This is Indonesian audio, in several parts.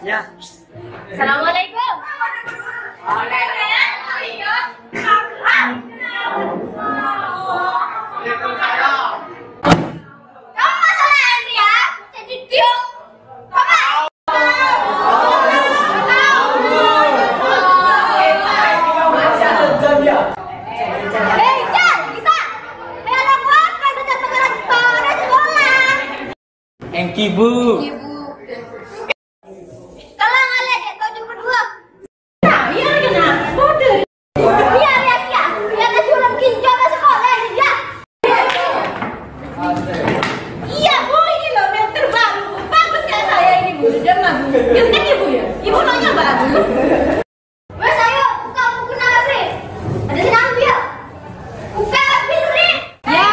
Ya. Assalamualaikum. Kamu masalah Henry ya? Jadi diuk. Engki Bu. Tolong oleh kau cuma berdua. Nah, biar kena. Bodoh. Biar ya dia. Biar dia suruh kinjau ke sekolah dia. Iya Bu, ini loh yang terbaru. Bagus ya saya ini Bu. Dan bagus. Yang kan Ibu ya? Ibu nanya bagus. Wes ayo buka buku Nabri. Ada sini ambil. Buka Nabri. Ya.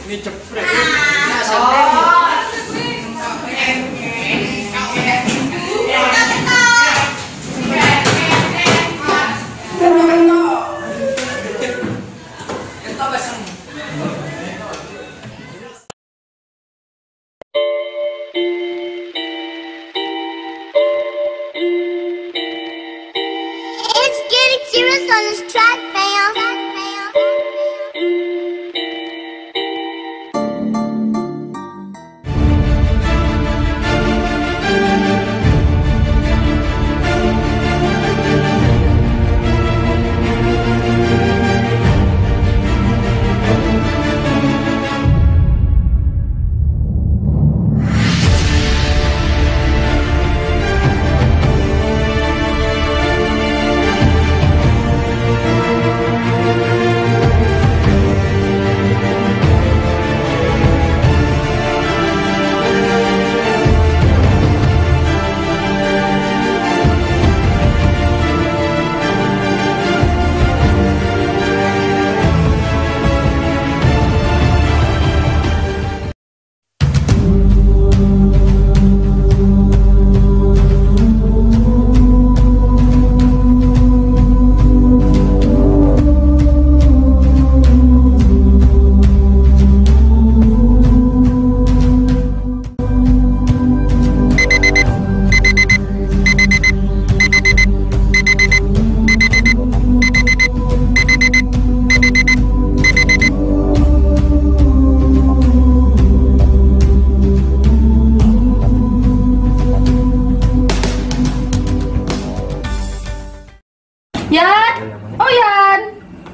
Ini cepret. It's getting serious on this track, fam.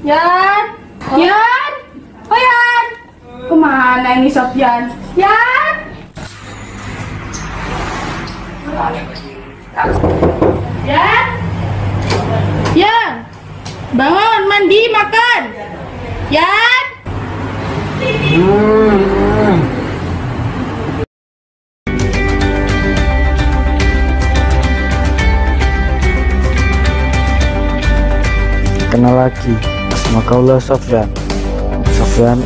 Yan? Yan? O yan? Kemana ini Sofyan? Yan? Yan? Yan? Bangun, mandi, makan. Yan? Kenal lagi, sama kaulah Sofyan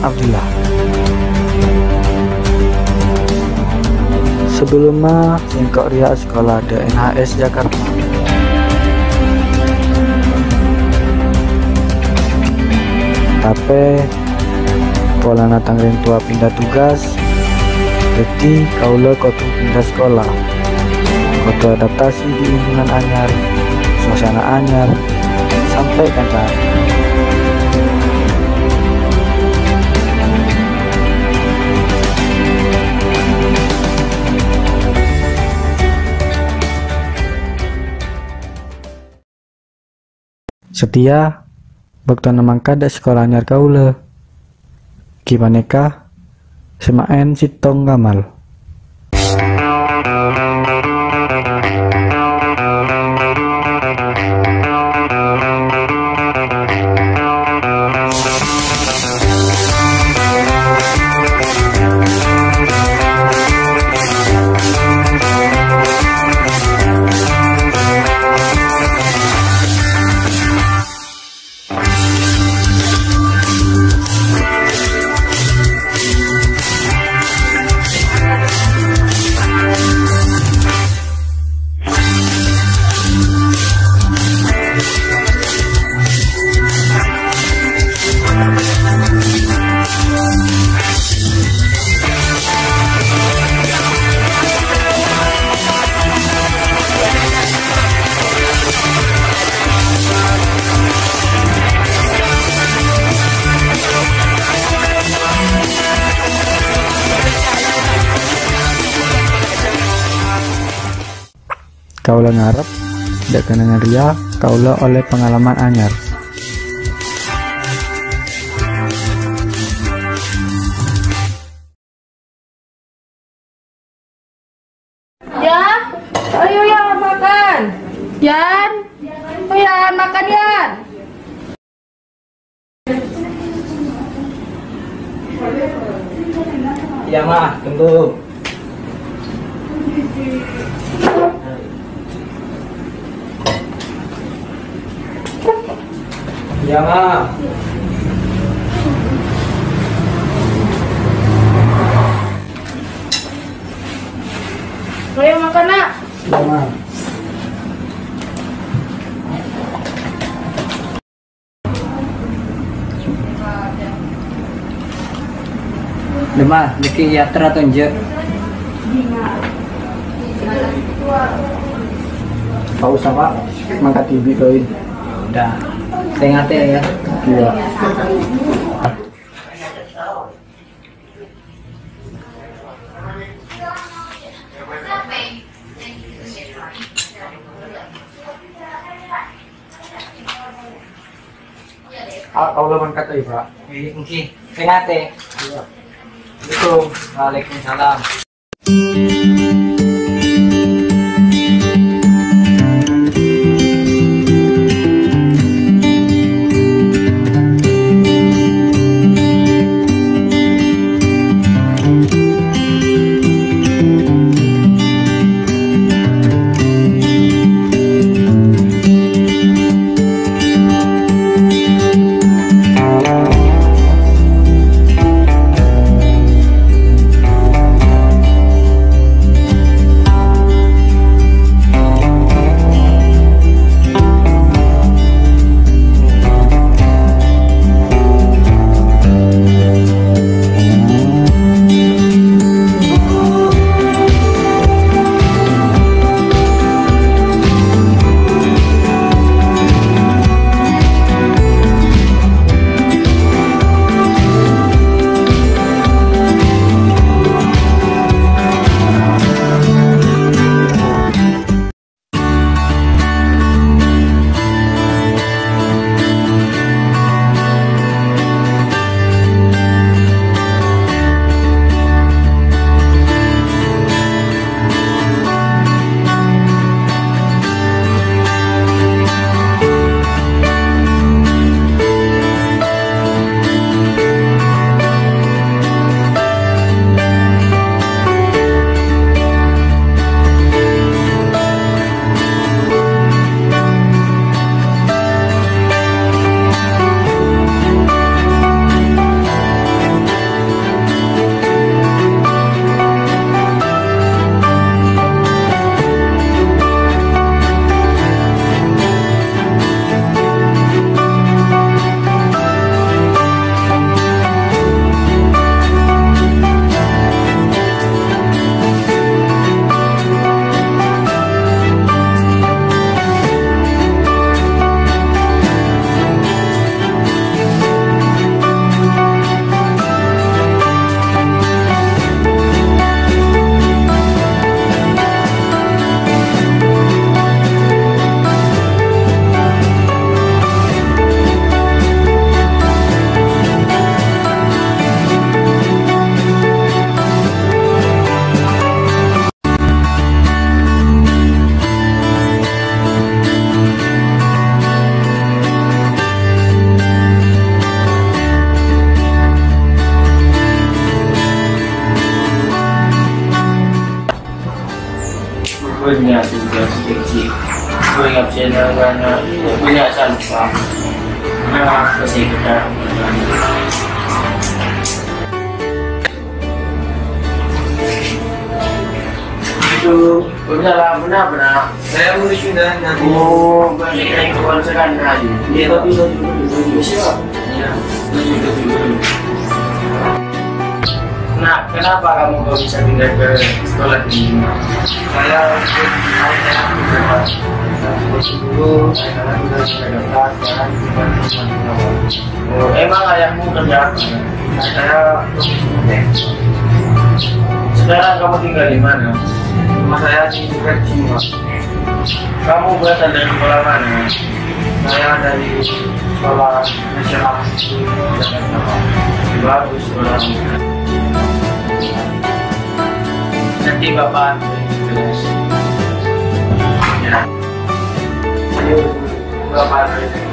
Abdullah. Sebelumnya singkok ria sekolah DNHS Jakarta. Tapi pola natang ring tua pindah tugas, jadi kaulah kudu pindah sekolah, kudu adaptasi di lingkungan anyar, suasana anyar, sampai kancan. Setia waktu namangka da sekolah anyar kaula. Gimana kah? Semaen sitong gamal. Kaula ngarep dak kena ria kaula oleh pengalaman anyar. Ya, ayo ya makan. Yan, oh Yan makan Yan. Iya mah, tunggu. Iya mah. Ayo makan nak. Iya mah. Demah, bikin yatra tunjuk. Kau sama mangkat TV doin. Udah, saya ngate ya. Iya. Kau lah mangkat tuh Pak. Mungkin saya ngate. Itu, waalaikumsalam. punya tugas kecil. Gue ngabsen karena punya salupa. Nah, pasti kita. Itu benar. Saya mau sudah nanti. Oh, banyak yang kekonsekan lagi. Iya, tapi bisa. Iya, Nah, kenapa kamu kok bisa pindah ke sekolah di Saya dulu saya sudah Oh, emang ayahmu kerja apa? saya Sekarang kamu tinggal di mana? rumah saya di Kecil. Kamu berasal dari sekolah mana? Saya dari sekolah nasional Jakarta. Bagus sekolah. Nanti bapak kelas. Ya. Ayo, bapak kelas.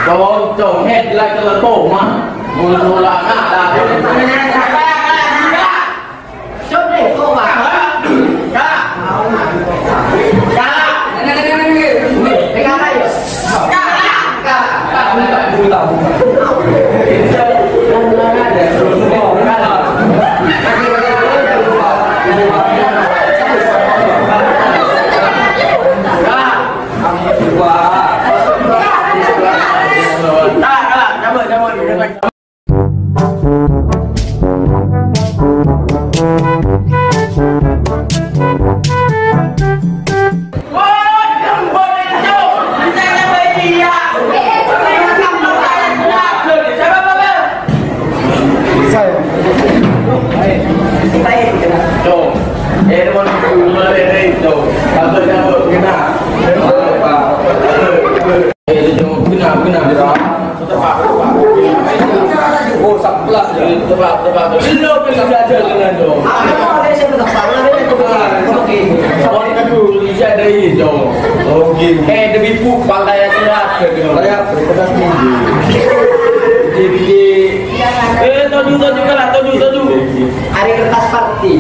Kalau chồng hết lại cho là tổ mà ngồi là ngã đà chốt để cô vào hả cha hari kertas party.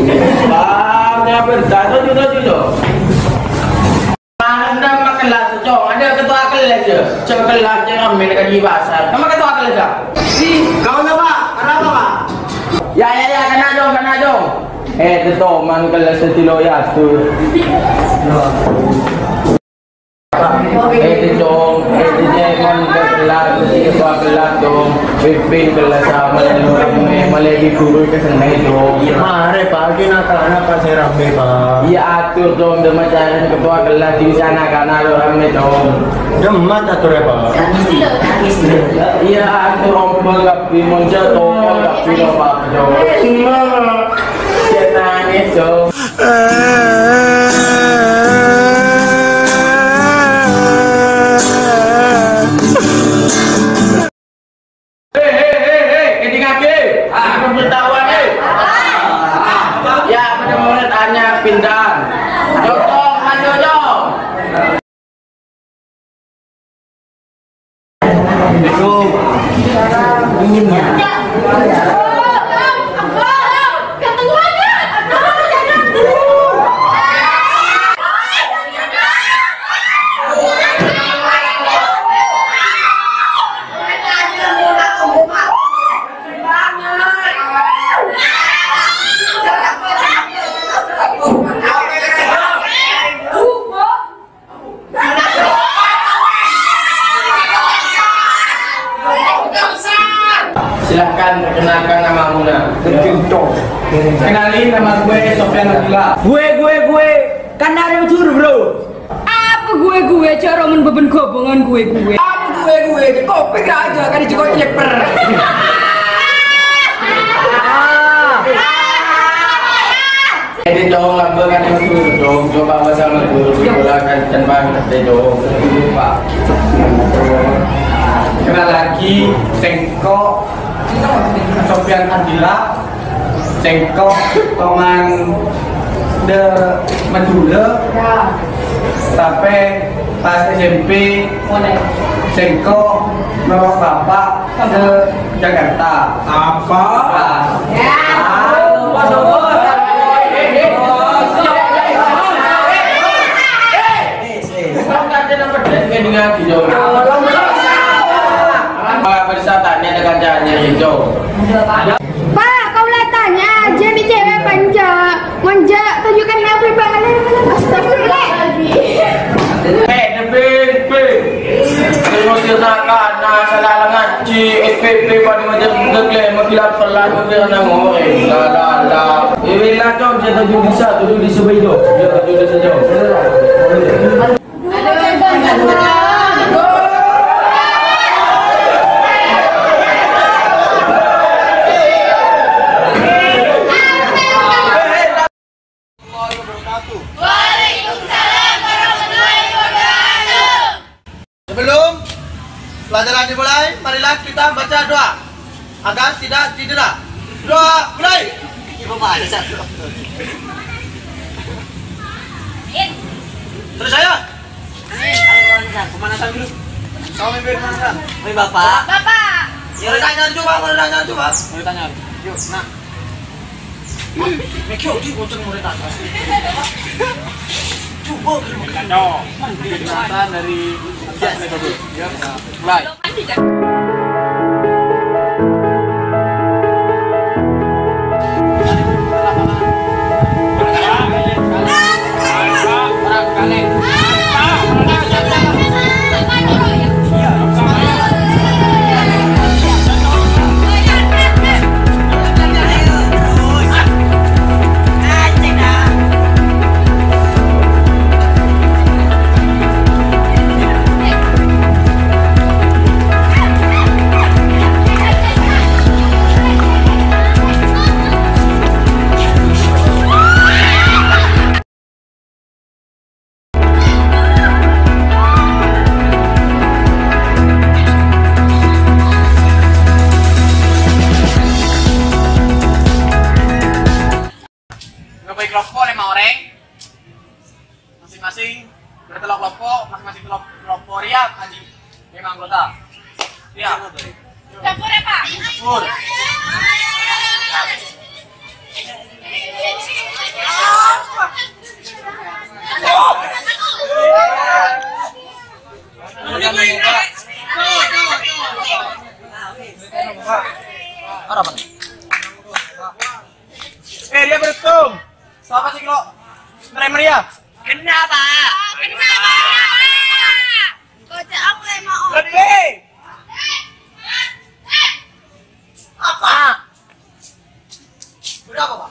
Ada ketua kelas je. Cuma kelasnya ramai dekat di pasar. Kamu ketua kelas tak? Kau nak pak? Kenapa pak? Ya, kena jom. Itu man kelas setilo ya tu. Itu jom, itu jangan kelas, ketua kelas jom. Pimpin kelas sama dengan Malay guru ke sana jom. Mare pagi nak saya ramai pak. Iya atur jom dengan cara ketua kelas di sana karena orang jom. Demat atur ya pak. Iya atur rompel kapi muncul topol kapi lopak jom. Jangan nangis jom. Pindah. Jom, maju jom. Itu dinginnya. Silahkan perkenalkan namamu nak. Kenalin nama gue Sofyan Abdillah. Gue. Kan ada mencuri bro. Apa gue cara membeben gobongan gue. Apa gue? Kopi aja kan juga ceper. Jadi dong laba kan yang guru dong. Coba sama guru kan tanpa ngerti dong. Lupa. Kenal lagi Sengko Sofyan Abdillah. Sengko Toman de Madura. Sampai pas SMP Sengko bawa bapak ke Jakarta. Apa? Dengan hijau. Pada saat tanya dengan caranya hijau. Pak, kau lihat tanya, jadi cewek manja, tunjukkan apa banget. Astagfirullahaladzim. Terus silakan, salah ngaji SPP pada macam gegle mengkilap pelan berana ngore. La. Bila kau jadi bisa duduk di sebelah itu. Dia duduk saja. Sebelum pelajaran dimulai, marilah kita baca doa agar tidak cedera. Doa mulai. Terus saya. Pemanasan dulu. Kau mimpin pemanasan. Bapak. Ya udah tanya coba. Mau tanya. Yuk, nah. Mekyo di bocor murid atas. Coba penjelasan dari metode. Ya, mulai. Kelompok 5 orang masing-masing bertelok kelompok, masing-masing kelompok riak anjing 5 anggota. Siap. Dapur ya, Pak? Dapur. Dia beruntung. Siapa sih kalau meriah? Kenapa? Kocak aku emang Lebih. Apa? Berapa, Pak?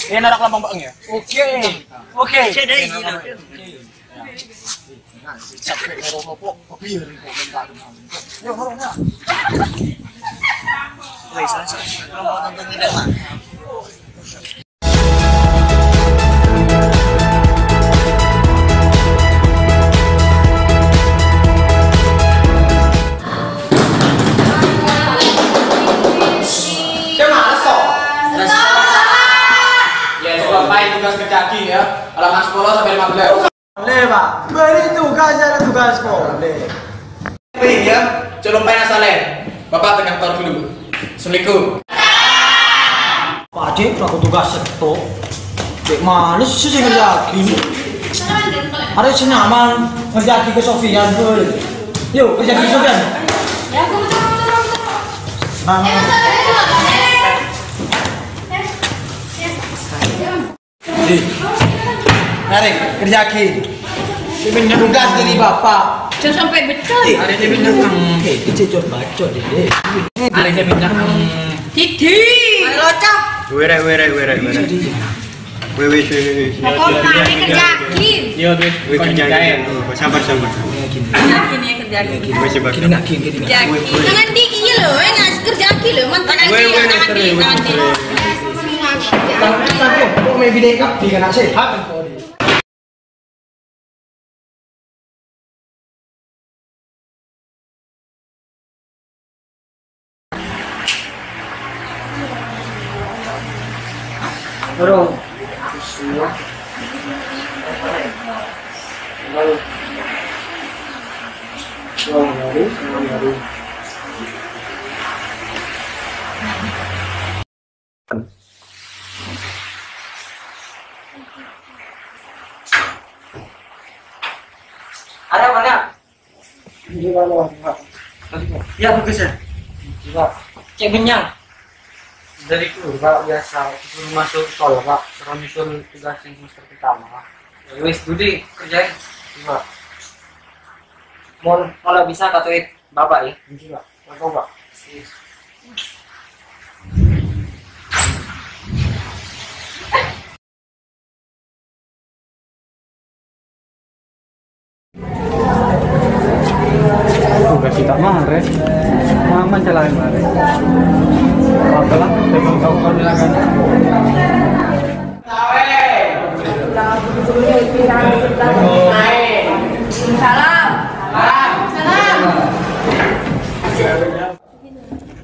Ini ada kelompok Bang ya? Oke. Sampai kelompok kopi dari komentar. Yuk, horongnya. Woi, saya kelompok nonton tidak, Pak. Tugas kaki ya, halaman 10 sampai 15. Boleh, Pak. Beri tugas ada tugas boleh. Ya, colong pena salen. Bapak tekan tor dulu. Assalamualaikum. Pak Cik, aku tugas seto. Dek males sih ngerjakin. Ada senyaman ngerjakin ke Sofian tuh. Yuk, kerjakin ke Sofian. Ya, aku betul. Nah, Narik, kerjakin. Tugas dari Bapak. Jangan sampai becon. Hari ini pindah kang. Itu cocok bacot deh. Hari ini pindah kang. Didi. Mari locok. Were. Wewe. Pokok mari kerjakin. Yo guys, kerjain. Sabar. Yakin ya kerjakin. Masih bakal. Kini nggak. Kerjakin. Tangan di iya loh, ngasih kerjakin loh. Tangan di, tangan di. Tapi kok main video kap di kana sehat kan kok. Bro. Ada mana? Ya bagus ya. Cek Benyang. Dari Pak biasa suruh masuk sekolah Pak, suruh nyusul tugas yang semester pertama. Wes Budi kerjain. Pak, Mau kalau bisa katuin bapak ya. ini Pak, mau Pak. Udah kita marah. Mama jalan marah. Apalah, memang tahu kau bilangan. Salam. Salam.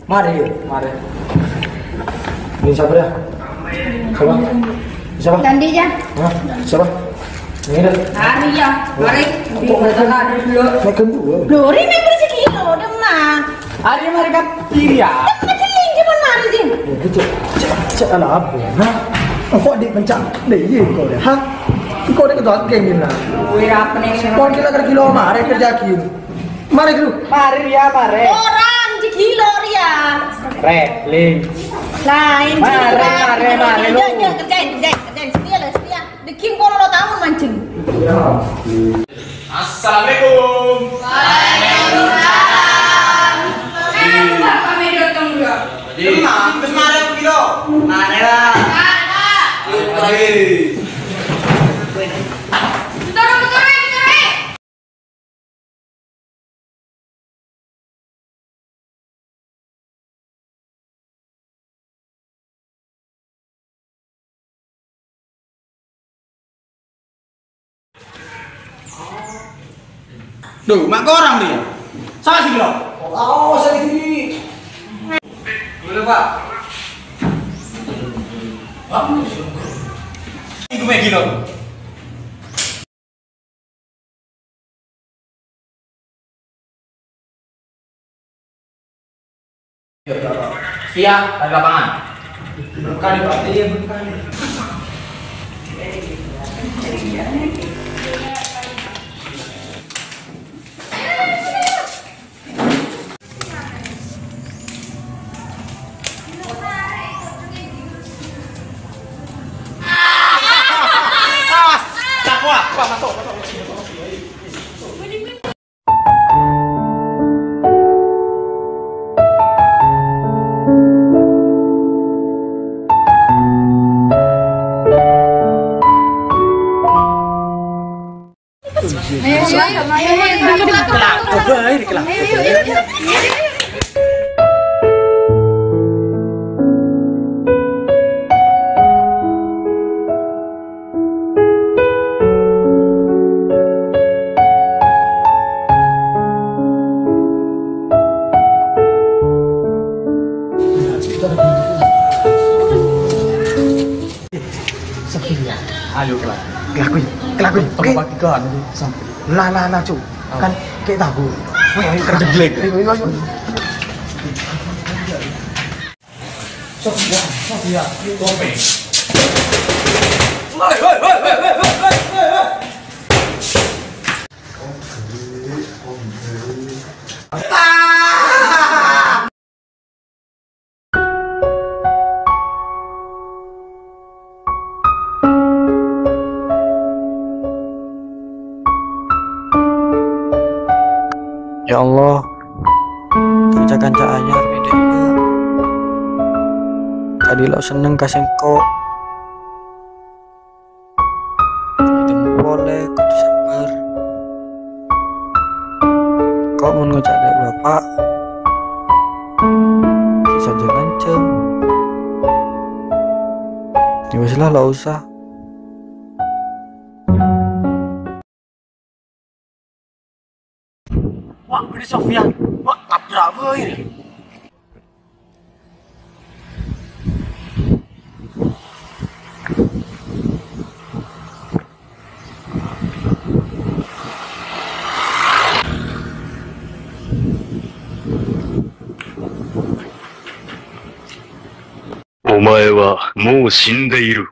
Mari. Ini siapa ya? Siapa? Ganti aja. Hah? Siapa? Ini dah. Hari ya. Mari. Makan dulu. Dori nih bersih kilo demang. Hari mari kap ya. Kecil cuma mari sih. Cek ala apa? Hah? Kok di pencak deh kau deh? Hah? Kau deh ketua game ni lah. Gue apa nih? Kau kira kilo mari kerjakin. Mari dulu. Mari ya mari. Orang kilo ya. Link. Lain Mari, lu. kerjain setia. Dekin kono lo tamu mancing. Assalamualaikum. Kami datang juga. Kemarin kilo. Mana lah? Duh, mak orang dia. Sama sih kilo. Oh, saya ini. Boleh Pak. Ini gue kilo. Siap, ada lapangan. Berkali Pak, iya berkali. Ayo kelak. Kelakuin. Oke. Bagikan. Lah cu. Kan kayak tahu. Ayo kerja Jelek. Ayo. Sofia. Tope. kanca-kanca anyar beda itu. Tadi lo seneng kasih kok. Ketemu boleh kudu sabar. Kok mau ngajak dek bapak? Saja lanceng. Ya wis lah, lo usah. Wah, ini Sofian. Wah, tabrak ini. Omae wa mou shindeiru.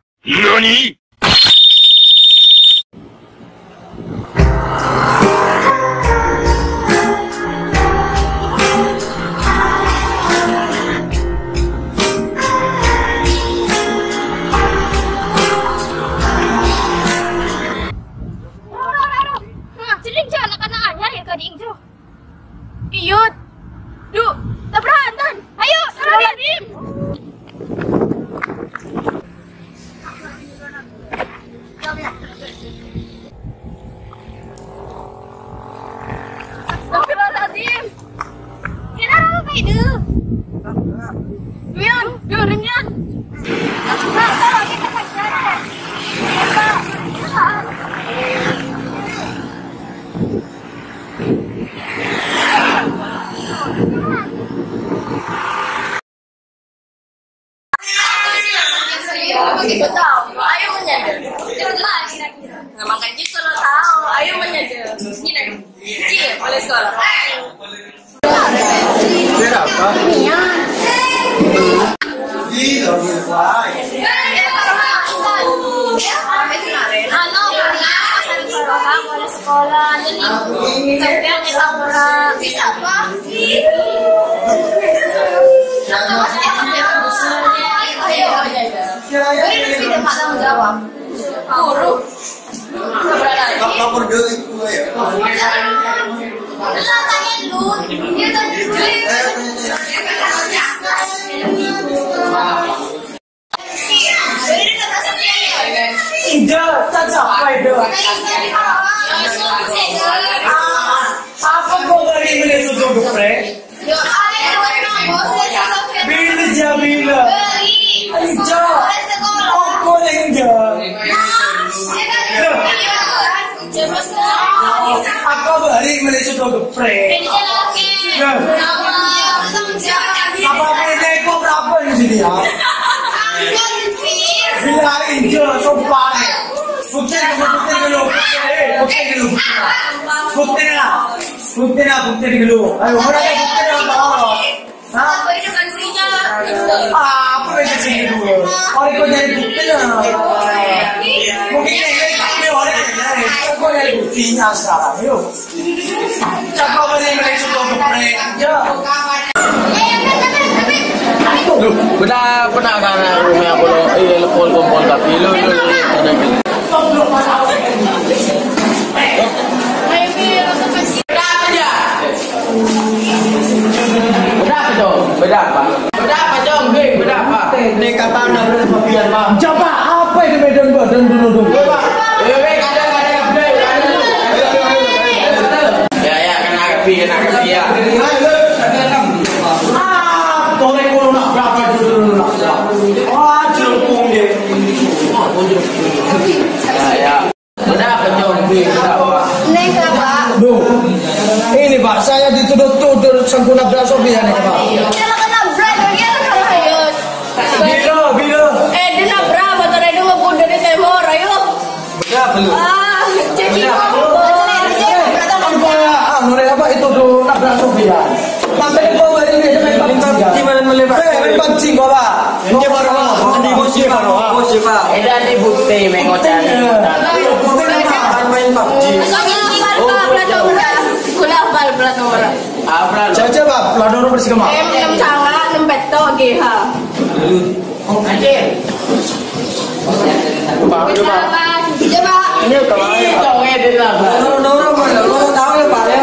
Nani?Noro, tahu ya Pak ya?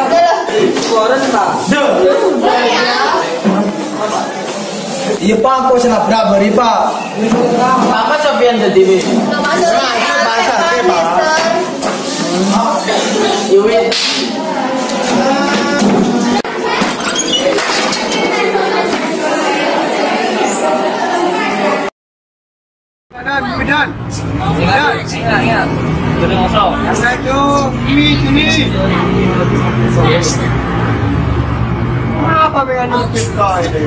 Koran Pak. Iya pak, kok sana berapa pak? Apa Sofian jadi be? Iwi. Medan. Sudah masuk. Assalamualaikum. Ini. Apa dengan kita ini?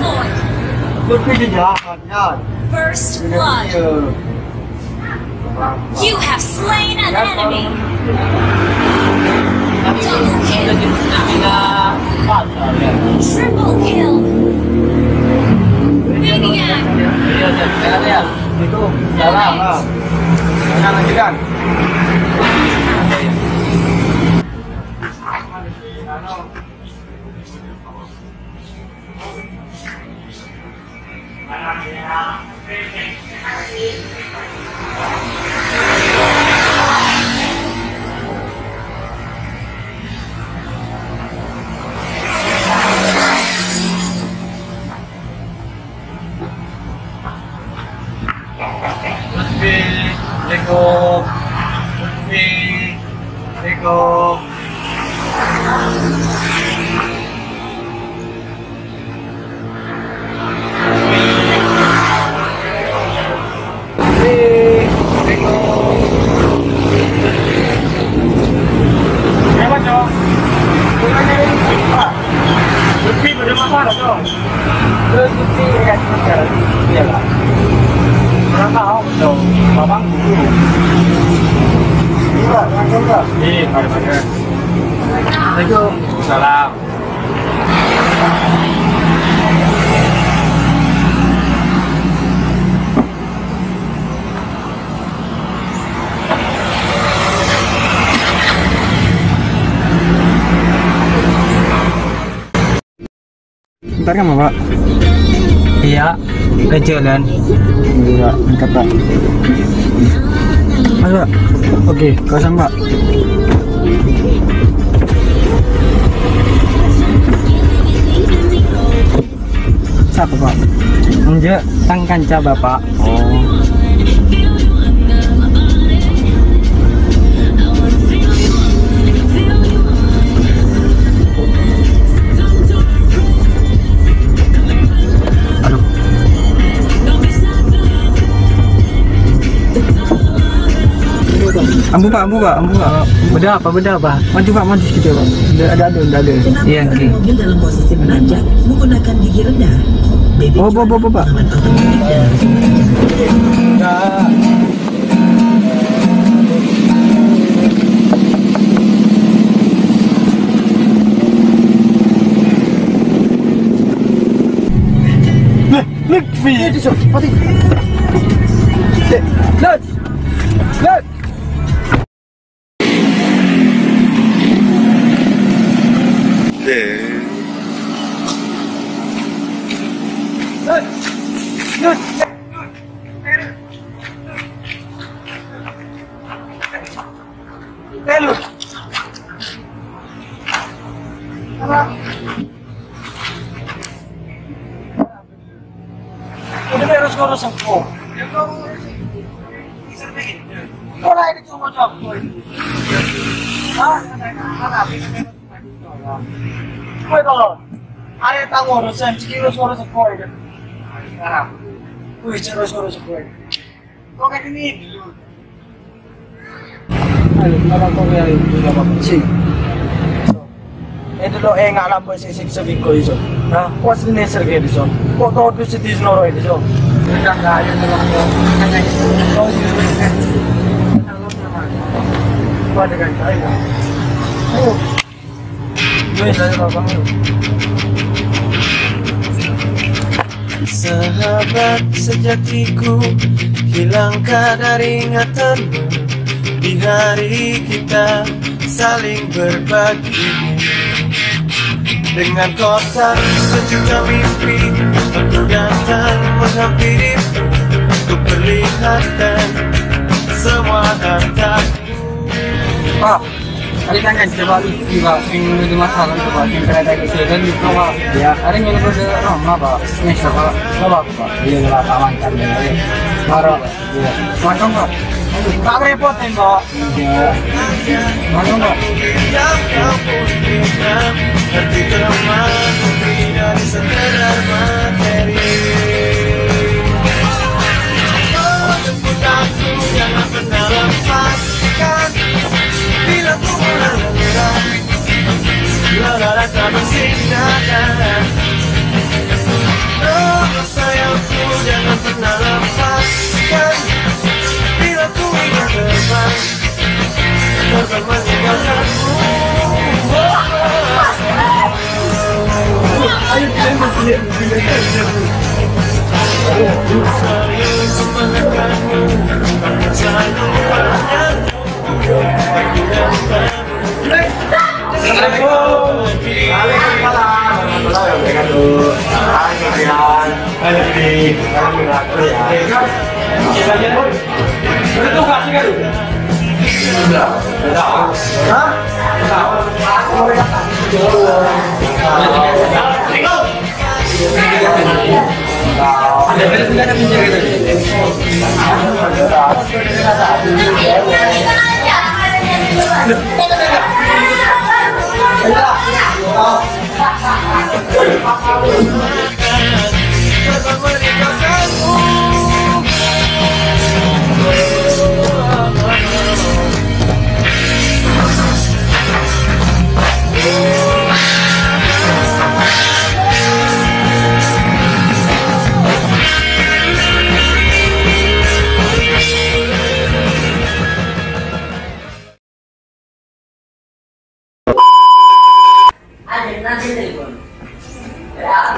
Lebih jahat ya. First blood. You have slain an enemy. Double kill. Triple kill. Maniac. Itu salah. Jangan lanjutkan. Salam. Bentar kan Pak? Iya, ke jalan. Enggak, angkat Pak. Mas Pak? Oke, kosong Pak. Siapa Pak? Enggak, tang kanca Bapak. Oh. Ambu Pak. Beda apa? Maju Pak, maju sedikit Pak. Ada. Iya, oke. Mobil dalam posisi menanjak menggunakan gigi rendah. Baby Oh, Pak. aman otomatik dalam Look, Itu so, mati. Look. Udah beres ngurus aku. Wala ini cuma aku. Kowe to. Are ta ngurusan urus aku iki. Sekarang. Kuwi urus aku. Kok kayak gini? Ayo, kok ya itu apa sih? Itu lo nggak lampu sisik sebiko itu. Nah, kok sini sergi itu? Kok tau tuh sedih noro itu? Udah nggak ada tolong lo. Oh iya. Kau ada kan? Ayo. Oh. Gue saya bapak. Sahabat sejatiku, hilangkan dari ingatanmu di hari kita saling berbagi. Dengan kotak sejuta mimpi, aku datang menghampirimu untuk perlihatkan semua hartaku. Pak, Hari kan coba juga sing itu masalah coba sing kereta itu kan di bawah. Ya, hari ini gue udah apa? Nih coba apa? Dia nggak taman kan deh. Baru, ya. Macam apa? Tak repotin kok. Iya. Macam apa? Hati teman tidak sekedar materi. Oh, jemput aku jangan pernah lepaskan. Bila ku mulai menyerah, lelah tak bersinarkan. Oh, sayangku jangan pernah lepaskan. Bila ku ingin terbang, terbang meninggalkanmu. Ayo kita selalu menekanmu, selalu banyak.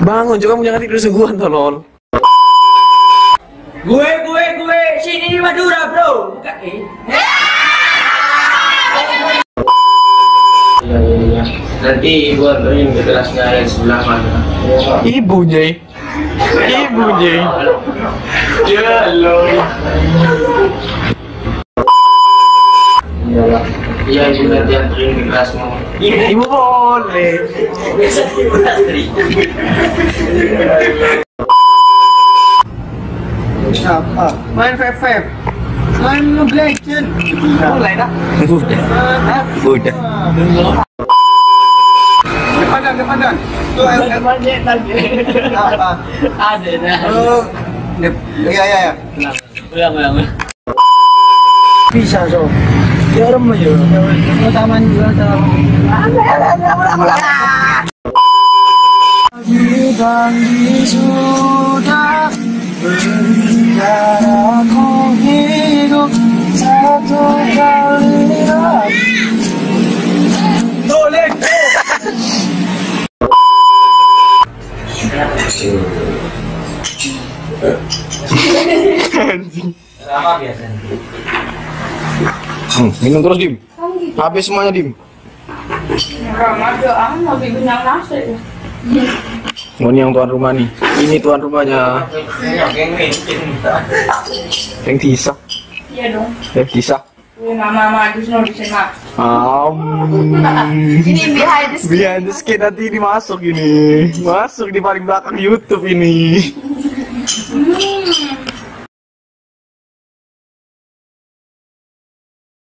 Bangun, juga kamu jangan tidur seguan tolol. Gue, sini di Madura, bro. Iya. Nanti ibu anterin ke kelasnya yang sebelah mana. Ibu Jay. Ya halo. Iya ibu nanti anterin ke kelasmu. Ibu boleh. Apa? Main FF. Main Mobile Legends. Mulai dah. Udah. Depan. Tuh apa? Ada dah. Oh. Iya. Ulang. Bisa so. Ya remaja. Taman juga sudah berikan aku hidup satu kali lagi. Boleh. Apa biasanya? Minum terus Dim. Habis semuanya Dim. Ini yang tuan rumah nih. Ini tuan rumahnya. Yang Tisa. Iya dong. Tisa. Mama itu sudah bisa. Ini Behind the skin nanti dimasuk ini. Masuk di paling belakang YouTube ini.